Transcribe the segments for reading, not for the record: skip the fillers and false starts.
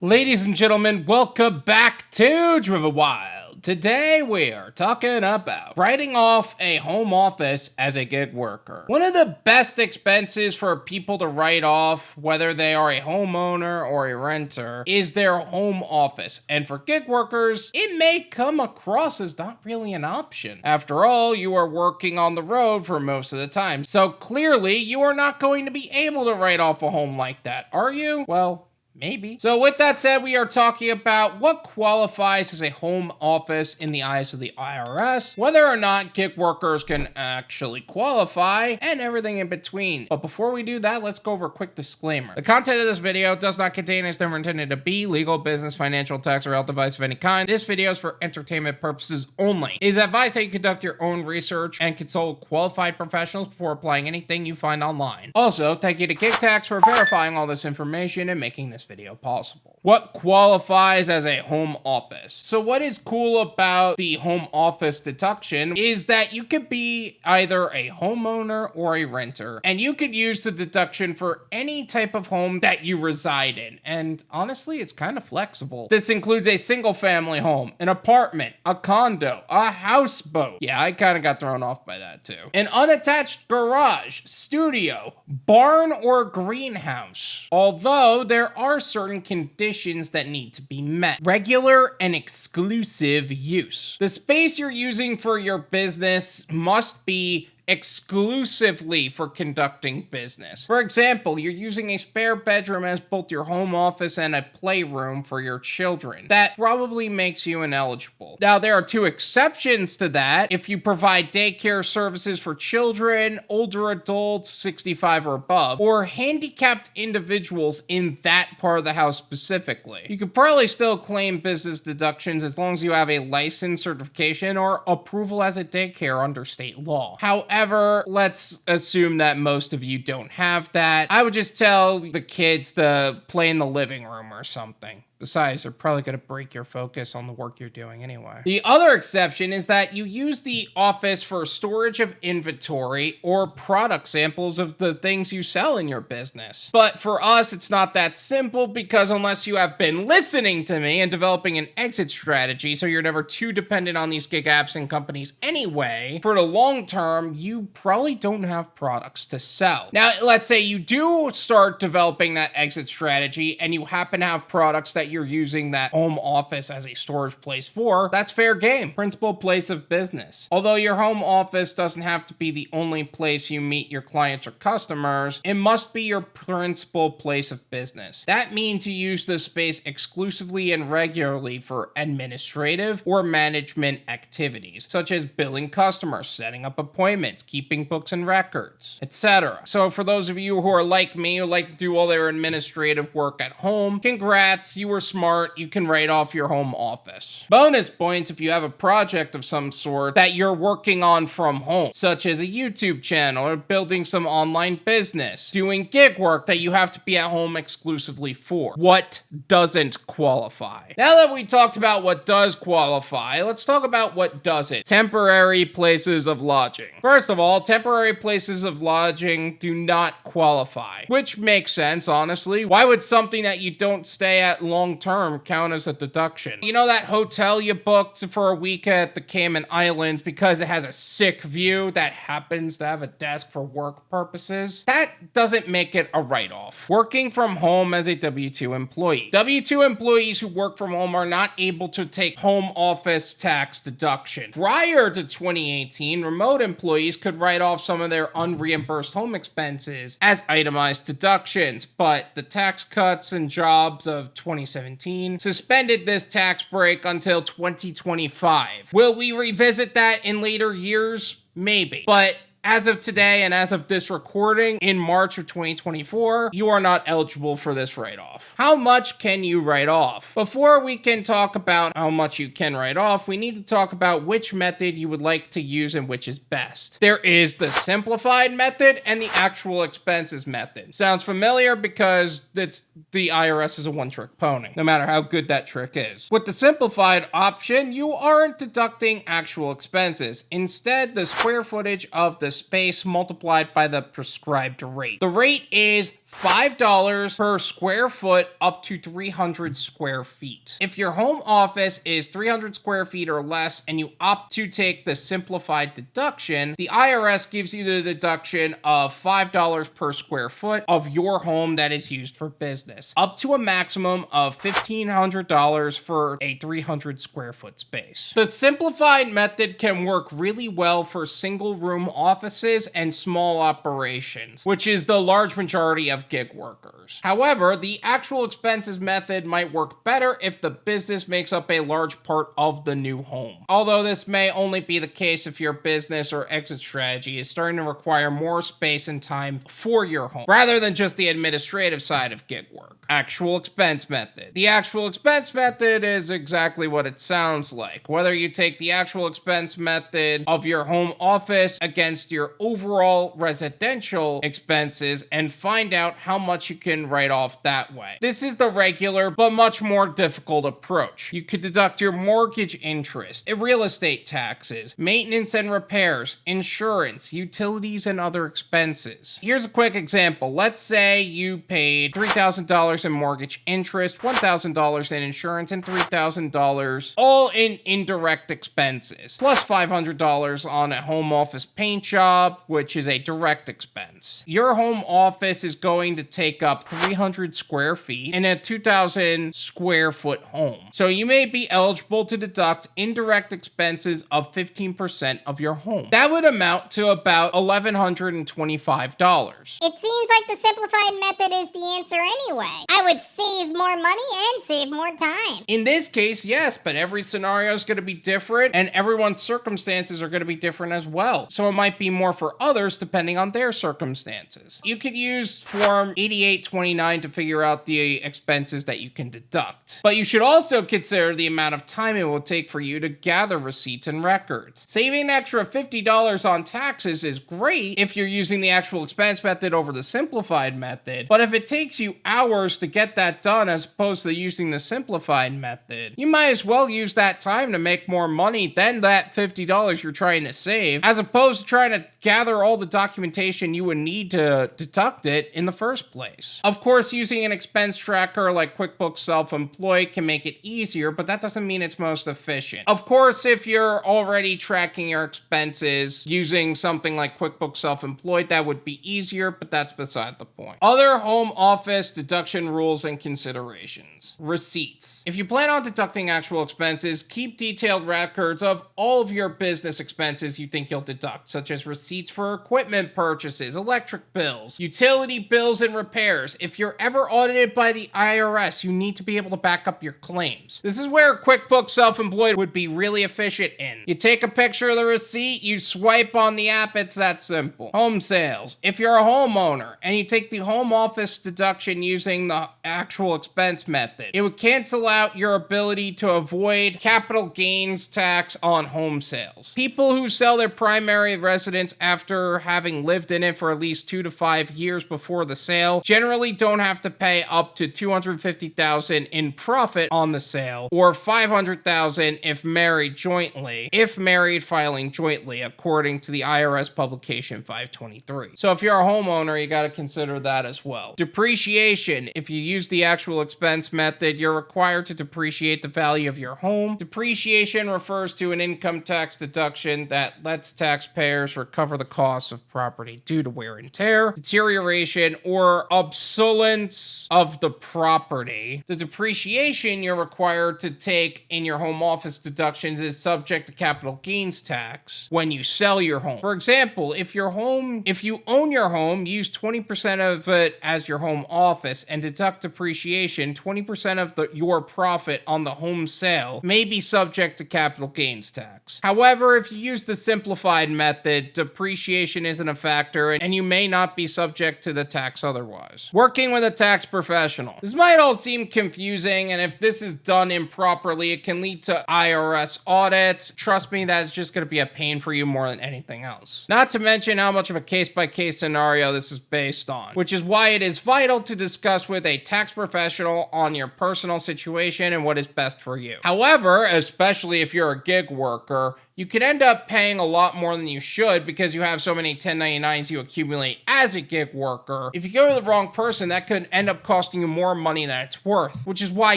Ladies and gentlemen, welcome back to Driven Wyld. Today we are talking about writing off a home office as a gig worker. One of the best expenses for people to write off, whether they are a homeowner or a renter, is their home office. And for gig workers, it may come across as not really an option. After all, you are working on the road for most of the time. So clearly, you are not going to be able to write off a home like that, are you? Well, maybe. So with that said, we are talking about what qualifies as a home office in the eyes of the IRS, whether or not gig workers can actually qualify, and everything in between. But before we do that, let's go over a quick disclaimer. The content of this video does not contain, is never intended to be, legal, business, financial, tax, or health advice of any kind. This video is for entertainment purposes only. It is advised that you conduct your own research and consult qualified professionals before applying anything you find online. Also, thank you to GigTax for verifying all this information and making this video possible. What qualifies as a home office? So what is cool about the home office deduction is that you could be either a homeowner or a renter, and you could use the deduction for any type of home that you reside in. And honestly, it's kind of flexible. This includes a single family home, an apartment, a condo, a houseboat. Yeah, I kind of got thrown off by that too. An unattached garage, studio, barn, or greenhouse. Although there are certain conditions that need to be met. Regular and exclusive use. The space you're using for your business must be exclusively for conducting business. For example, you're using a spare bedroom as both your home office and a playroom for your children. That probably makes you ineligible. Now, there are two exceptions to that. If you provide daycare services for children, older adults, 65 or above, or handicapped individuals in that part of the house specifically. You could probably still claim business deductions as long as you have a license, certification, or approval as a daycare under state law. However, let's assume that most of you don't have that. I would just tell the kids to play in the living room or something. Besides, they're probably going to break your focus on the work you're doing anyway. The other exception is that you use the office for storage of inventory or product samples of the things you sell in your business. But for us, it's not that simple because unless you have been listening to me and developing an exit strategy so you're never too dependent on these gig apps and companies anyway, for the long term, you probably don't have products to sell. Now, let's say you do start developing that exit strategy and you happen to have products that you're using that home office as a storage place for, that's fair game. Principal place of business. Although your home office doesn't have to be the only place you meet your clients or customers, it must be your principal place of business. That means you use the space exclusively and regularly for administrative or management activities, such as billing customers, setting up appointments, keeping books and records, etc. So for those of you who are like me, who like to do all their administrative work at home, congrats, you were smart, you can write off your home office. Bonus points if you have a project of some sort that you're working on from home, such as a YouTube channel or building some online business, doing gig work that you have to be at home exclusively for. What doesn't qualify? Now that we talked about what does qualify, let's talk about what doesn't. Temporary places of lodging. First of all, temporary places of lodging do not qualify, which makes sense, honestly. Why would something that you don't stay at long term count as a deduction? You know that hotel you booked for a week at the Cayman Islands because it has a sick view that happens to have a desk for work purposes? That doesn't make it a write-off. Working from home as a W-2 employee. W-2 employees who work from home are not able to take home office tax deduction. Prior to 2018, remote employees could write off some of their unreimbursed home expenses as itemized deductions, but the Tax Cuts and Jobs of 2017 suspended this tax break until 2025. Will we revisit that in later years? Maybe. But as of today and as of this recording in March of 2024, you are not eligible for this write-off. How much can you write off? Before we can talk about how much you can write off, we need to talk about which method you would like to use and which is best. There is the simplified method and the actual expenses method. Sounds familiar because the IRS is a one-trick pony, no matter how good that trick is. With the simplified option, you aren't deducting actual expenses. Instead, the square footage of the space multiplied by the prescribed rate. The rate is $5 per square foot up to 300 square feet. If your home office is 300 square feet or less and you opt to take the simplified deduction, the IRS gives you the deduction of $5 per square foot of your home that is used for business, up to a maximum of $1,500 for a 300 square foot space. The simplified method can work really well for single room offices and small operations, which is the large majority of gig workers. However, the actual expenses method might work better if the business makes up a large part of the new home. Although this may only be the case if your business or exit strategy is starting to require more space and time for your home, rather than just the administrative side of gig work. Actual expense method. The actual expense method is exactly what it sounds like. Whether you take the actual expense method of your home office against your overall residential expenses and find out how much you can write off that way. This is the regular but much more difficult approach. You could deduct your mortgage interest, real estate taxes, maintenance and repairs, insurance, utilities, and other expenses. Here's a quick example. Let's say you paid $3,000 in mortgage interest, $1,000 in insurance, and $3,000 all in indirect expenses, plus $500 on a home office paint job, which is a direct expense. Your home office is going to take up 300 square feet in a 2,000 square foot home. So you may be eligible to deduct indirect expenses of 15% of your home. That would amount to about $1,125. It seems like the simplified method is the answer anyway. I would save more money and save more time. In this case, yes, but every scenario is going to be different and everyone's circumstances are going to be different as well. So it might be more for others depending on their circumstances. You could use Form 8829 to figure out the expenses that you can deduct. But you should also consider the amount of time it will take for you to gather receipts and records. Saving an extra $50 on taxes is great if you're using the actual expense method over the simplified method, but if it takes you hours to get that done as opposed to using the simplified method, you might as well use that time to make more money than that $50 you're trying to save, as opposed to trying to gather all the documentation you would need to deduct it in the first place. Of course, using an expense tracker like QuickBooks Self-Employed can make it easier, but that doesn't mean it's most efficient. Of course, if you're already tracking your expenses using something like QuickBooks Self-Employed, that would be easier, but that's beside the point. Other home office deduction rules and considerations. Receipts. If you plan on deducting actual expenses, keep detailed records of all of your business expenses you think you'll deduct, such as receipts for equipment purchases, electric bills, utility bills, and repairs. If you're ever audited by the IRS, you need to be able to back up your claims. This is where QuickBooks Self-Employed would be really efficient in. You take a picture of the receipt, you swipe on the app, it's that simple. Home sales. If you're a homeowner and you take the home office deduction using the actual expense method, it would cancel out your ability to avoid capital gains tax on home sales. People who sell their primary residence after having lived in it for at least 2 to 5 years before the sale generally don't have to pay up to $250,000 in profit on the sale, or $500,000 if married jointly, if married filing jointly, according to the IRS publication 523. So if you're a homeowner, you got to consider that as well. Depreciation. If you use the actual expense method, you're required to depreciate the value of your home. Depreciation refers to an income tax deduction that lets taxpayers recover the costs of property due to wear and tear, deterioration, or obsolescence of the property. The depreciation you're required to take in your home office deductions is subject to capital gains tax when you sell your home. For example, if you own your home, use 20% of it as your home office and deduct depreciation. 20% of your profit on the home sale may be subject to capital gains tax. However, if you use the simplified method, depreciation isn't a factor and you may not be subject to the tax otherwise. Working with a tax professional. This might all seem confusing, and if this is done improperly, it can lead to IRS audits. Trust me, that's just going to be a pain for you more than anything else. Not to mention how much of a case-by-case scenario this is based on, which is why it is vital to discuss with a tax professional on your personal situation and what is best for you. However, especially if you're a gig worker, You could end up paying a lot more than you should because you have so many 1099s you accumulate as a gig worker. If you go to the wrong person, that could end up costing you more money than it's worth, which is why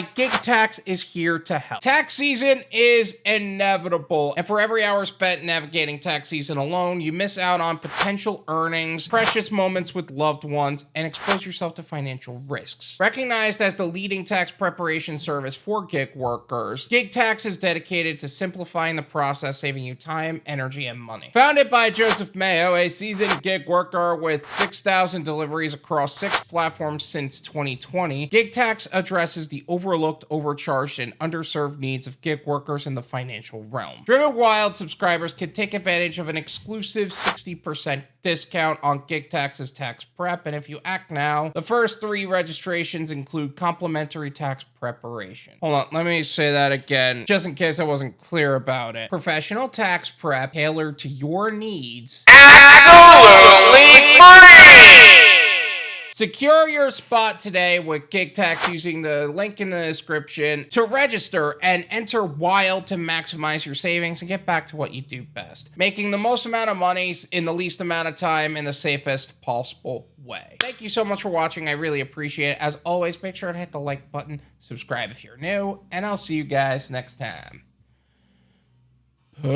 GigTax is here to help. Tax season is inevitable, and for every hour spent navigating tax season alone, you miss out on potential earnings, precious moments with loved ones, and expose yourself to financial risks. Recognized as the leading tax preparation service for gig workers, GigTax is dedicated to simplifying the process, saving you time, energy, and money. Founded by Joseph Mayo, a seasoned gig worker with 6,000 deliveries across 6 platforms since 2020, GigTax addresses the overlooked, overcharged, and underserved needs of gig workers in the financial realm. Driven Wyld subscribers can take advantage of an exclusive 60% discount on GigTax's tax prep, and if you act now, the first 3 registrations include complimentary tax preparation. Hold on, let me say that again, just in case I wasn't clear about it. Professional tax prep tailored to your needs. Absolutely free! Secure your spot today with GigTax using the link in the description to register and enter Wyld to maximize your savings and get back to what you do best, making the most amount of money in the least amount of time in the safest possible way. Thank you so much for watching. I really appreciate it. As always, make sure to hit the like button, subscribe if you're new, and I'll see you guys next time. Peace.